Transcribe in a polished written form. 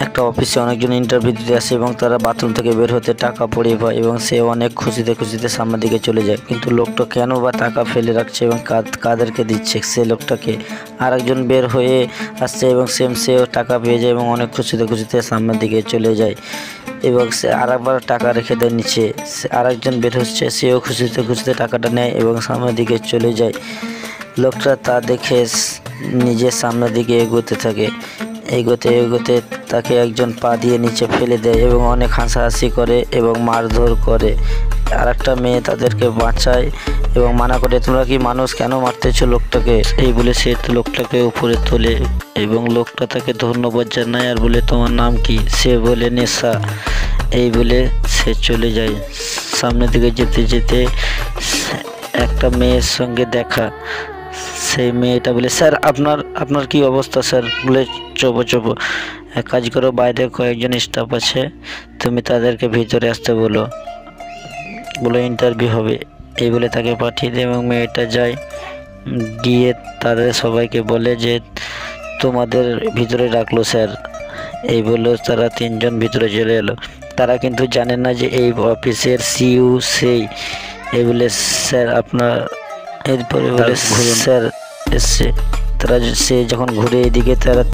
একটা অফিসে অনেকজন ইন্টারভিউ দিতে আসে এবং তারা বাথরুম থেকে বের হতে টাকা পড়ে পায় এবং সে অনেক খুশিতে খুশিতে সামনের দিকে চলে যায়। কিন্তু লোকটা কেন বা টাকা ফেলে রাখছে এবং কাদেরকে দিচ্ছে সে লোকটাকে। আরেকজন বের হয়ে আসছে এবং সেও টাকা পেয়ে যায় এবং অনেক খুশিতে খুশিতে সামনের দিকে চলে যায় এবং সে আরেকবার টাকা রেখে দেয় নিচে। আরেকজন বের হচ্ছে, সেও খুশিতে খুশিতে টাকাটা নেয় এবং সামনের দিকে চলে যায়। লোকটা তা দেখে নিজের সামনের দিকে এগোতে থাকে। এগোতে এগোতে তাকে একজন পা দিয়ে নিচে ফেলে দেয় এবং অনেক হাসাহাসি করে এবং মারধর করে। আরেকটা মেয়ে তাদেরকে বাঁচায় এবং মানা করে, তোমরা কি মানুষ, কেন মারতেছো লোকটাকে? এই বলে সে লোকটাকে উপরে তোলে এবং লোকটা তাকে ধন্যবাদ জানায় আর বলে, তোমার নাম কি? সে বলে, নেশা। এই বলে সে চলে যায়। সামনের দিকে যেতে যেতে একটা মেয়ের সঙ্গে দেখা। সেই মেয়েটা বলে, স্যার আপনার কি অবস্থা স্যার? বলে, চোপো এক কাজ করো, বাইরে কয়েকজন স্টাফ আছে, তুমি তাদেরকে ভিতরে আসতে বলো ইন্টারভিউ হবে। এই বলে তাকে পাঠিয়ে দেয় এবং মেয়েটা যায়, গিয়ে তাদের সবাইকে বলে যে তোমাদের ভিতরে রাখলো স্যার। এই বলে তারা তিনজন ভিতরে চলে এলো। তারা কিন্তু জানে না যে এই অফিসের সিইও সেই। এই বলে, স্যার আপনার, এরপরে বলে স্যার এসছে। সে যখন ঘুরে এদিকে, তারা